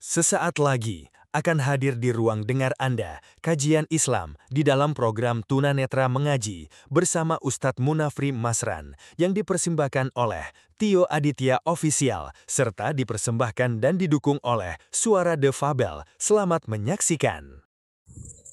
Sesaat lagi akan hadir di ruang dengar Anda kajian Islam di dalam program Tunanetra Mengaji bersama Ustadz Munafri Masran yang dipersembahkan oleh Tio Aditya Official serta dipersembahkan dan didukung oleh Suara The Fabel. Selamat menyaksikan.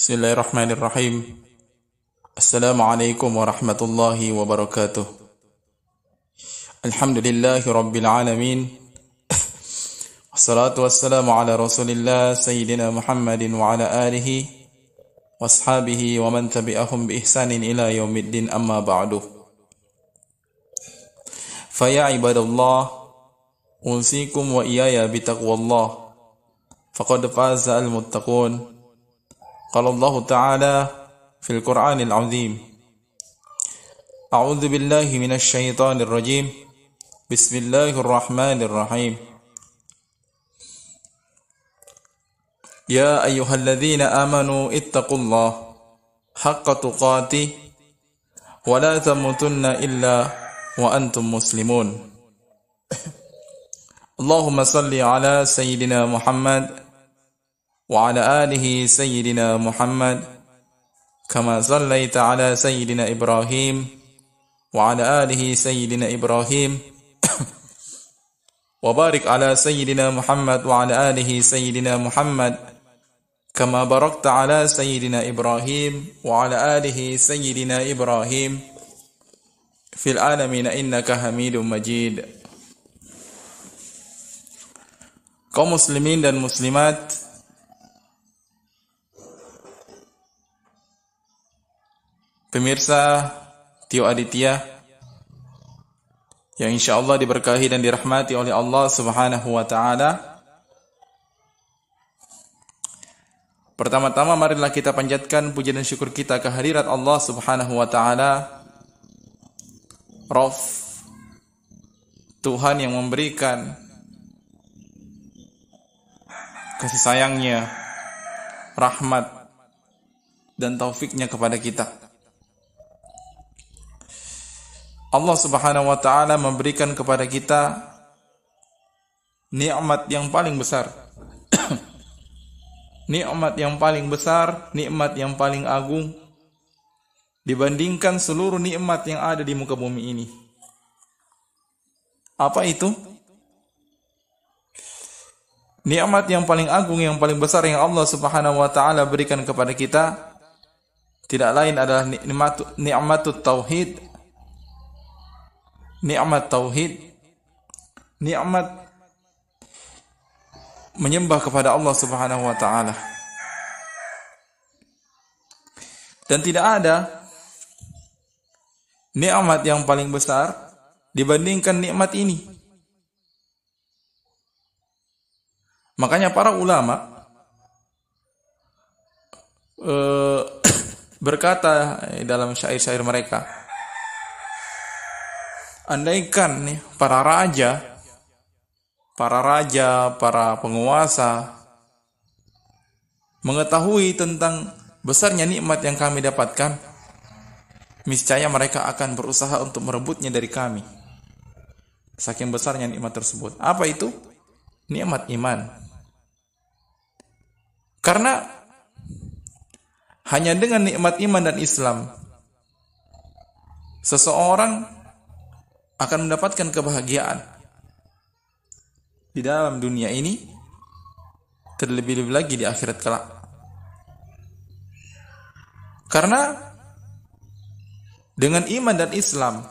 Bismillahirrahmanirrahim. Assalamualaikum warahmatullahi wabarakatuh. Alhamdulillahi rabbil alamin. Wassalatu wassalamu ala rasulillah Sayyidina Muhammadin wa ala alihi washabihi wa man tabi'ahum bi ihsanin ila yaumiddin, amma ba'du. Faya ibadallah, unsikum wa iyaya bitaqwallah, faqad faza al-muttaqun. Qala Allah Ta'ala fil Qur'anil Azim, A'udzu billahi minasy syaithanir rajim. Bismillahirrahmanirrahim. Ya ayyuhalladzina amanu ittaqullaha haqqa tuqatih wa la tamutunna illa wa antum muslimun. Allahumma salli ala sayyidina Muhammad wa ala alihi sayyidina Muhammad kama sallaita ala sayyidina Ibrahim wa ala alihi sayyidina Ibrahim wa barik ala sayyidina Muhammad wa ala alihi sayyidina Muhammad kama barakta ala sayyidina Ibrahim wa ala alihi sayyidina Ibrahim fil alamin innaka Hamidum Majid. Kaum muslimin dan muslimat, pemirsa Tio Aditya yang insyaallah diberkahi dan dirahmati oleh Allah Subhanahu wa taala. Pertama-tama marilah kita panjatkan puja dan syukur kita kehadirat Allah Subhanahu wa taala, Rabb, Tuhan yang memberikan kasih sayangnya, rahmat dan taufiknya kepada kita. Allah Subhanahu wa taala memberikan kepada kita nikmat yang paling besar. Nikmat yang paling besar, nikmat yang paling agung dibandingkan seluruh nikmat yang ada di muka bumi ini. Apa itu? Nikmat yang paling agung, yang paling besar yang Allah Subhanahu wa taala berikan kepada kita tidak lain adalah nikmatut tauhid. Nikmat tauhid, nikmat menyembah kepada Allah Subhanahu wa taala. Dan tidak ada nikmat yang paling besar dibandingkan nikmat ini. Makanya para ulama berkata dalam syair-syair mereka, andaikan para raja, para penguasa mengetahui tentang besarnya nikmat yang kami dapatkan, niscaya mereka akan berusaha untuk merebutnya dari kami. Saking besarnya nikmat tersebut. Apa itu? Nikmat iman. Karena hanya dengan nikmat iman dan Islam seseorang akan mendapatkan kebahagiaan di dalam dunia ini, terlebih-lebih lagi di akhirat kelak. Karena dengan iman dan Islam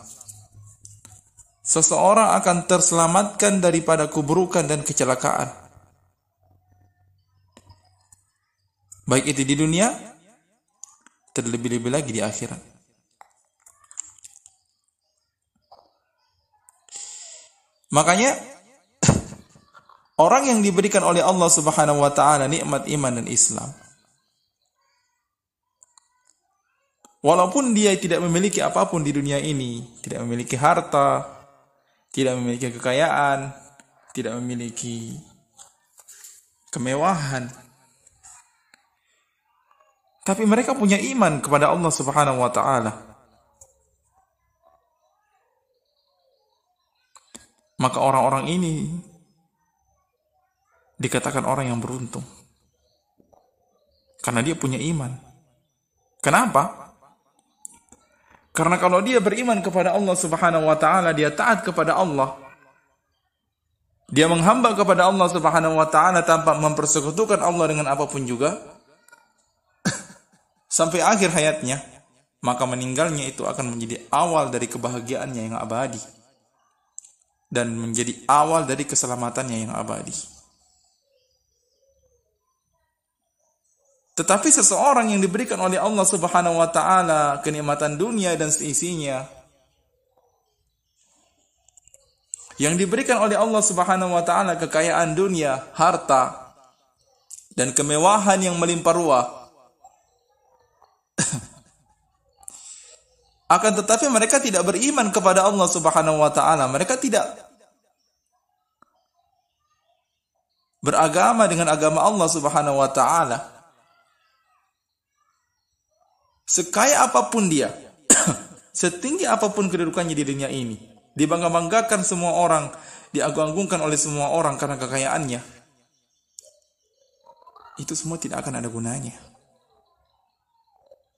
seseorang akan terselamatkan daripada keburukan dan kecelakaan, baik itu di dunia, terlebih-lebih lagi di akhirat. Makanya orang yang diberikan oleh Allah Subhanahu wa taala nikmat iman dan Islam, walaupun dia tidak memiliki apapun di dunia ini, tidak memiliki harta, tidak memiliki kekayaan, tidak memiliki kemewahan, tapi mereka punya iman kepada Allah Subhanahu wa taala. Maka orang-orang ini dikatakan orang yang beruntung. Karena dia punya iman. Kenapa? Karena kalau dia beriman kepada Allah Subhanahu wa taala, dia taat kepada Allah, dia menghamba kepada Allah Subhanahu wa taala tanpa mempersekutukan Allah dengan apapun juga sampai akhir hayatnya, maka meninggalnya itu akan menjadi awal dari kebahagiaannya yang abadi dan menjadi awal dari keselamatannya yang abadi. Tetapi seseorang yang diberikan oleh Allah Subhanahu wa taala kenikmatan dunia dan seisinya, yang diberikan oleh Allah Subhanahu wa taala kekayaan dunia, harta dan kemewahan yang melimpah ruah, akan tetapi mereka tidak beriman kepada Allah Subhanahu wa taala, mereka tidak beragama dengan agama Allah Subhanahu wa taala. Sekaya apapun dia, setinggi apapun kedudukannya di dunia ini, dibangga-banggakan semua orang, diagung-agungkan oleh semua orang karena kekayaannya, itu semua tidak akan ada gunanya.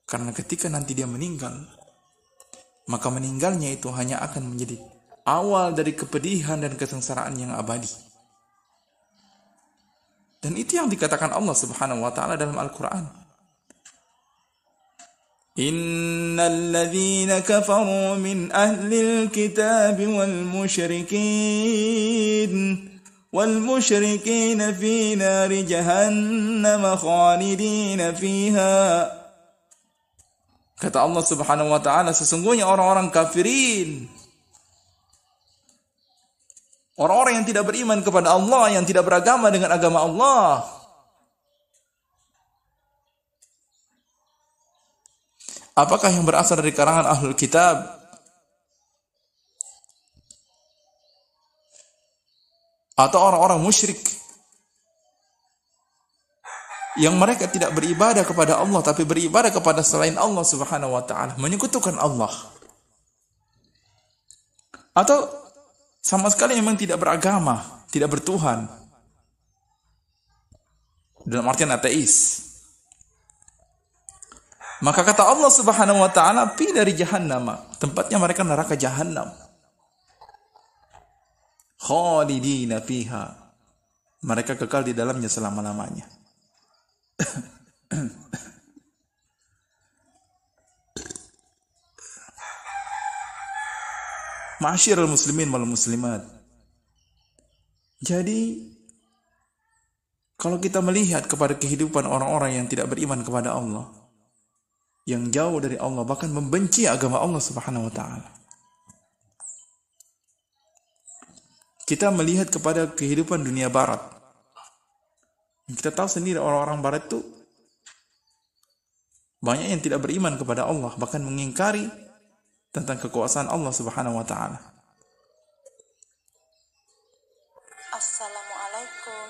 Karena ketika nanti dia meninggal, maka meninggalnya itu hanya akan menjadi awal dari kepedihan dan kesengsaraan yang abadi. Dan itu yang dikatakan Allah Subhanahu wa taala dalam Al-Qur'an. Innal ladzina kafaru min ahlil kitab wal musyrikin fi nari jahannam khalidina fiha. Kata Allah Subhanahu wa taala, sesungguhnya orang-orang kafirin, orang-orang yang tidak beriman kepada Allah, yang tidak beragama dengan agama Allah, apakah yang berasal dari kalangan ahlul kitab atau orang-orang musyrik yang mereka tidak beribadah kepada Allah tapi beribadah kepada selain Allah Subhanahu wa taala, menyekutukan Allah, atau sama sekali memang tidak beragama, tidak bertuhan, dalam artian ateis. Maka kata Allah Subhanahu wa taala, "Fi dari jahannam," tempatnya mereka neraka jahanam. Khalidina fiha. Mereka kekal di dalamnya selama-lamanya. Ma'asyiral muslimin wal muslimat. Jadi kalau kita melihat kepada kehidupan orang-orang yang tidak beriman kepada Allah, yang jauh dari Allah, bahkan membenci agama Allah Subhanahu wa taala. Kita melihat kepada kehidupan dunia barat. Kita tahu sendiri orang-orang barat itu banyak yang tidak beriman kepada Allah, bahkan mengingkari tentang kekuasaan Allah Subhanahu wa taala. Assalamualaikum.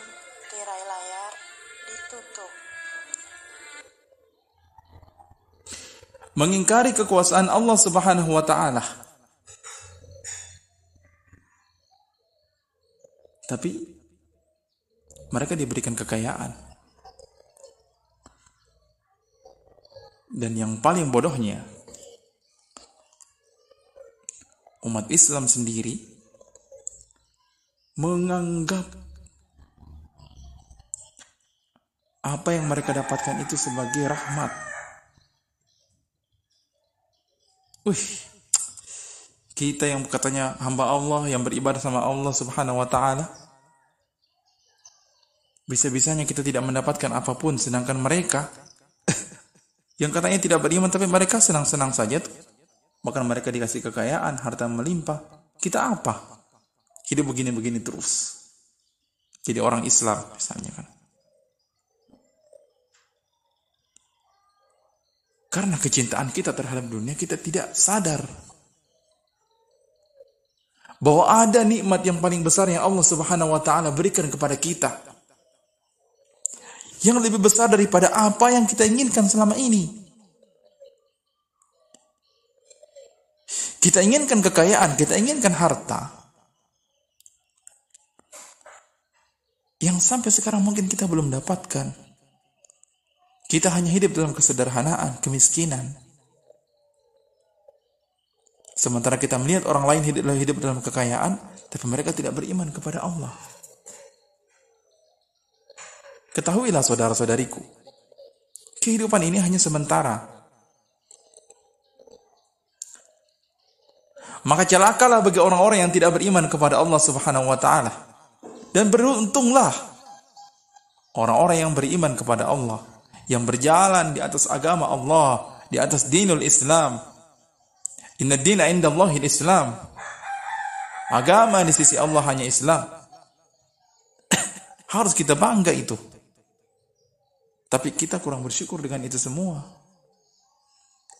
Tirai layar ditutup. Mengingkari kekuasaan Allah Subhanahu wa taala. Tapi mereka diberikan kekayaan. Dan yang paling bodohnya, umat Islam sendiri menganggap apa yang mereka dapatkan itu sebagai rahmat. Kita yang katanya hamba Allah, yang beribadah sama Allah Subhanahu wa taala, bisa-bisanya kita tidak mendapatkan apapun, sedangkan mereka yang katanya tidak beriman tapi mereka senang-senang saja tuh. Bahkan mereka dikasih kekayaan, harta melimpah. Kita apa? Hidup begini-begini terus. Jadi orang Islam misalnya kan. Karena kecintaan kita terhadap dunia, kita tidak sadar bahwa ada nikmat yang paling besar yang Allah Subhanahu wa taala berikan kepada kita, yang lebih besar daripada apa yang kita inginkan selama ini. Kita inginkan kekayaan, kita inginkan harta. yang sampai sekarang mungkin kita belum dapatkan. Kita hanya hidup dalam kesederhanaan, kemiskinan. Sementara kita melihat orang lain hidup dalam kekayaan, tapi mereka tidak beriman kepada Allah. Ketahuilah saudara-saudariku, kehidupan ini hanya sementara. Maka celakalah bagi orang-orang yang tidak beriman kepada Allah Subhanahu wa taala. Dan beruntunglah orang-orang yang beriman kepada Allah, yang berjalan di atas agama Allah, di atas dinul Islam. Inna dina indallahil Islam. Agama di sisi Allah hanya Islam. Harus kita bangga itu. Tapi kita kurang bersyukur dengan itu semua.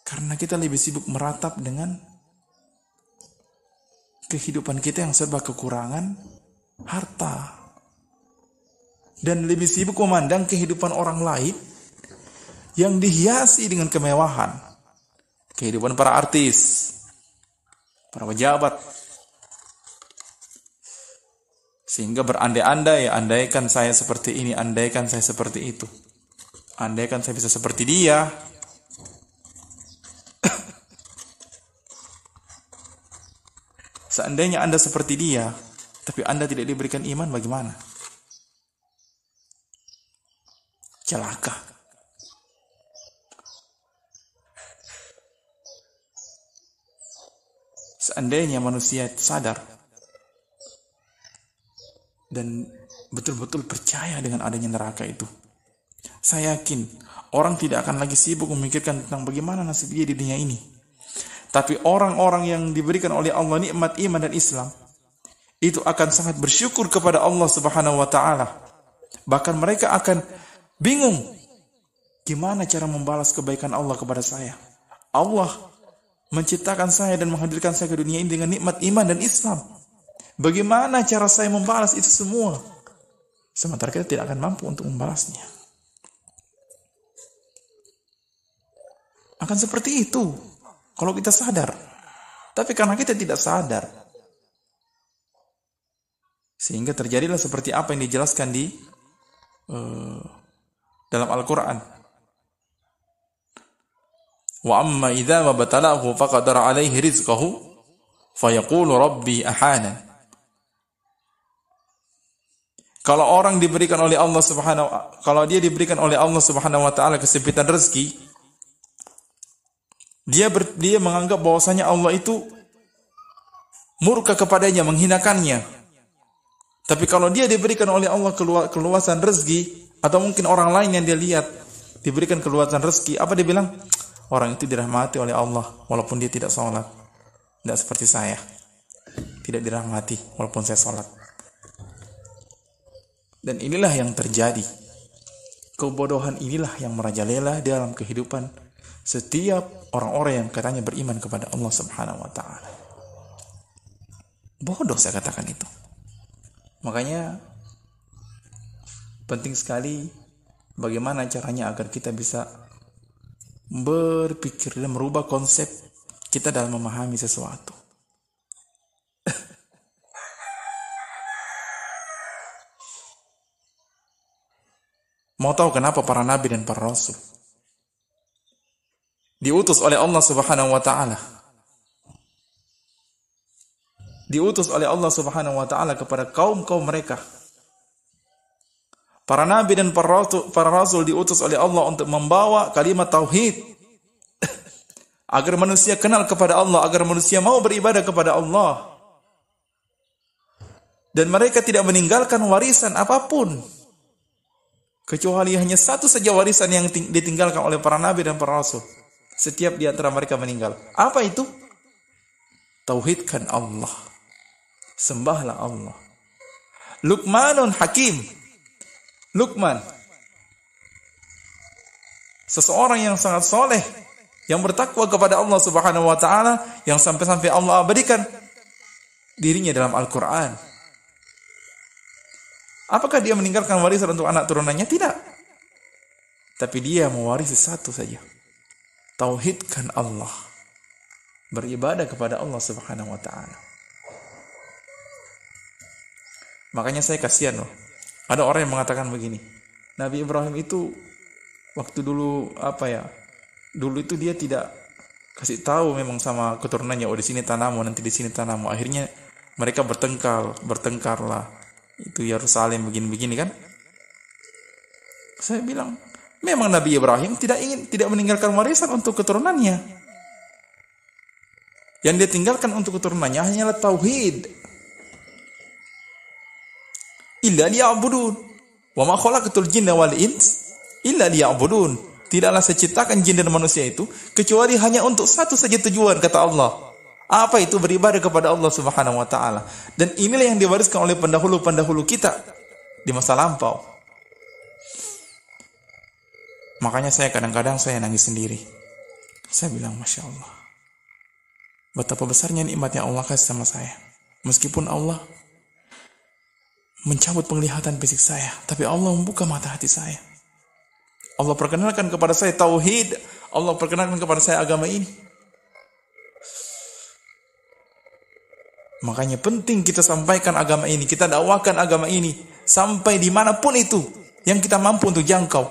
Karena kita lebih sibuk meratap dengan kehidupan kita yang serba kekurangan harta. Dan lebih sibuk memandang kehidupan orang lain yang dihiasi dengan kemewahan. Kehidupan para artis, para pejabat. Sehingga berandai-andai, andaikan saya seperti ini, andaikan saya seperti itu. Andaikan saya bisa seperti dia. Seandainya Anda seperti dia, tapi Anda tidak diberikan iman, bagaimana? Celaka. Seandainya manusia sadar dan betul-betul percaya dengan adanya neraka itu, saya yakin orang tidak akan lagi sibuk memikirkan tentang bagaimana nasib dia di dunia ini. Tapi orang-orang yang diberikan oleh Allah nikmat iman dan Islam, itu akan sangat bersyukur kepada Allah Subhanahu wa taala. Bahkan mereka akan bingung, gimana cara membalas kebaikan Allah kepada saya. Allah menciptakan saya dan menghadirkan saya ke dunia ini dengan nikmat iman dan Islam. Bagaimana cara saya membalas itu semua? Sementara kita tidak akan mampu untuk membalasnya. Akan seperti itu kalau kita sadar. Tapi karena kita tidak sadar, sehingga terjadilah seperti apa yang dijelaskan di dalam Al-Quran. Wa amma idza mabtalahu faqadara alaihi rizqahu fayaqulu rabbi ahana. Kalau orang diberikan oleh Allah kalau dia diberikan oleh Allah Subhanahu wa taala kesempitan rezeki, dia menganggap bahwasanya Allah itu murka kepadanya, menghinakannya. Tapi kalau dia diberikan oleh Allah keluasan rezeki, atau mungkin orang lain yang dia lihat diberikan keluasan rezeki, apa dia bilang? Orang itu dirahmati oleh Allah walaupun dia tidak sholat. Tidak seperti saya, tidak dirahmati walaupun saya sholat. Dan inilah yang terjadi. Kebodohan inilah yang merajalela dalam kehidupan setiap orang-orang yang katanya beriman kepada Allah Subhanahu wa taala. Bodoh saya katakan itu. Makanya penting sekali bagaimana caranya agar kita bisa berpikir dan merubah konsep kita dalam memahami sesuatu. Mau tahu kenapa para nabi dan para rasul diutus oleh Allah Subhanahu wa taala? Diutus oleh Allah Subhanahu wa taala kepada kaum-kaum mereka. Para nabi dan para rasul diutus oleh Allah untuk membawa kalimat tauhid agar manusia kenal kepada Allah, agar manusia mau beribadah kepada Allah. Dan mereka tidak meninggalkan warisan apapun, kecuali hanya satu saja warisan yang ditinggalkan oleh para nabi dan para rasul. Setiap di antara mereka meninggal. Apa itu? Tauhidkan Allah. Sembahlah Allah. Luqmanun Hakim. Luqman, seseorang yang sangat soleh, yang bertakwa kepada Allah Subhanahu wa taala, yang sampai-sampai Allah abadikan dirinya dalam Al-Quran. Apakah dia meninggalkan warisan untuk anak turunannya? Tidak. Tapi dia mewarisi satu saja. Tauhidkan Allah. Beribadah kepada Allah Subhanahu wa taala. Makanya saya kasihan loh Ada orang yang mengatakan begini, Nabi Ibrahim itu waktu dulu dulu itu dia tidak kasih tahu memang sama keturunannya, oh di sini tanammu, nanti di sini tanammu. Akhirnya mereka bertengkarlah. Itu Yerusalem begini-begini kan? Saya bilang, memang Nabi Ibrahim tidak meninggalkan warisan untuk keturunannya. Yang dia tinggalkan untuk keturunannya hanyalah tauhid. Illa liya'budun. Wa ma khalaqatul jinna wal ins illa liya'budun. Tidaklah saya ciptakan jin dan manusia itu kecuali hanya untuk satu saja tujuan, kata Allah. Apa itu? Beribadah kepada Allah Subhanahu wa taala. Dan inilah yang diwariskan oleh pendahulu-pendahulu kita di masa lampau. Makanya saya kadang-kadang saya nangis sendiri. Saya bilang, Masya Allah, betapa besarnya nikmat yang Allah kasih sama saya. Meskipun Allah mencabut penglihatan fisik saya, tapi Allah membuka mata hati saya. Allah perkenalkan kepada saya tauhid. Allah perkenalkan kepada saya agama ini. Makanya penting kita sampaikan agama ini, kita dakwakan agama ini sampai dimanapun itu yang kita mampu untuk jangkau.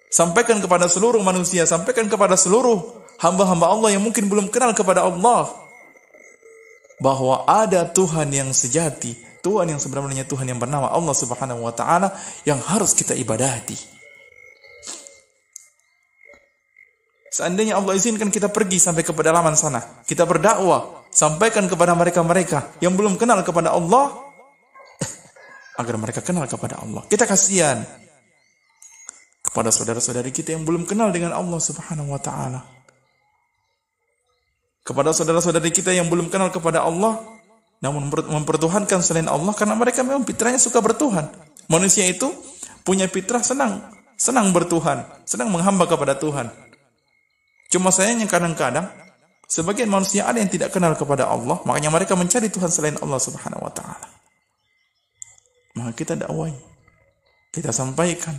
Sampaikan kepada seluruh manusia, sampaikan kepada seluruh hamba-hamba Allah yang mungkin belum kenal kepada Allah, bahwa ada Tuhan yang sejati, Tuhan yang sebenarnya, Tuhan yang bernama Allah Subhanahu wa taala yang harus kita ibadati. Seandainya Allah izinkan kita pergi sampai ke pedalaman sana, kita berdakwah, sampaikan kepada mereka-mereka yang belum kenal kepada Allah, agar mereka kenal kepada Allah. Kita kasihan kepada saudara-saudari kita yang belum kenal dengan Allah Subhanahu wa taala. Kepada saudara-saudari kita yang belum kenal kepada Allah, namun mempertuhankan selain Allah, karena mereka memang fitrahnya suka bertuhan. Manusia itu punya fitrah senang bertuhan, senang menghamba kepada Tuhan. Cuma sayangnya kadang-kadang sebagian manusia ada yang tidak kenal kepada Allah, makanya mereka mencari Tuhan selain Allah Subhanahu wa taala. Maka kita dakwai, kita sampaikan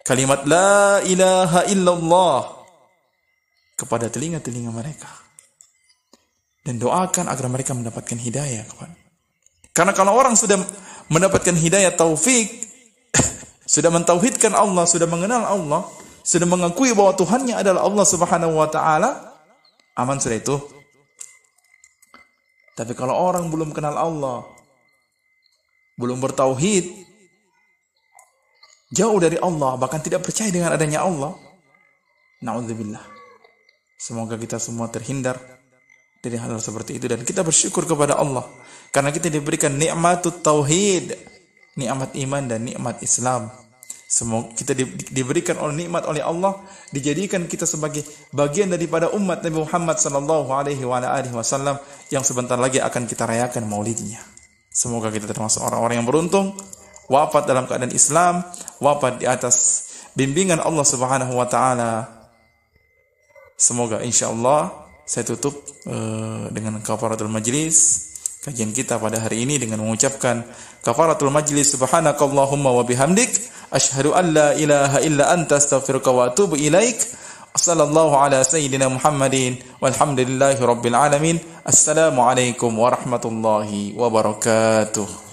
kalimat la ilaha illallah kepada telinga-telinga mereka, dan doakan agar mereka mendapatkan hidayah. Karena kalau orang sudah mendapatkan hidayah taufik, sudah mentauhidkan Allah, sudah mengenal Allah, sudah mengakui bahwa Tuhannya adalah Allah Subhanahu wa taala, aman sudah itu. Tapi kalau orang belum kenal Allah, belum bertauhid, jauh dari Allah, bahkan tidak percaya dengan adanya Allah, na'udzubillah. Semoga kita semua terhindar dari hal seperti itu, dan kita bersyukur kepada Allah karena kita diberikan nikmatut tauhid, nikmat iman dan nikmat Islam. Semoga kita diberikan nikmat oleh Allah, dijadikan kita sebagai bagian daripada umat Nabi Muhammad sallallahu alaihi wasallam yang sebentar lagi akan kita rayakan maulidnya. Semoga kita termasuk orang-orang yang beruntung, wafat dalam keadaan Islam, wafat di atas bimbingan Allah Subhanahu wa taala. Semoga insyaallah saya tutup dengan kafaratul majlis kajian kita pada hari ini dengan mengucapkan kafaratul majlis, subhanakallahumma wa bihamdik, asyhadu an la ilaha illa anta, astaghfiruka wa atubu ilaik. Sallallahu ala sayyidina Muhammadin walhamdulillahi rabbil alamin. Assalamualaikum warahmatullahi wabarakatuh.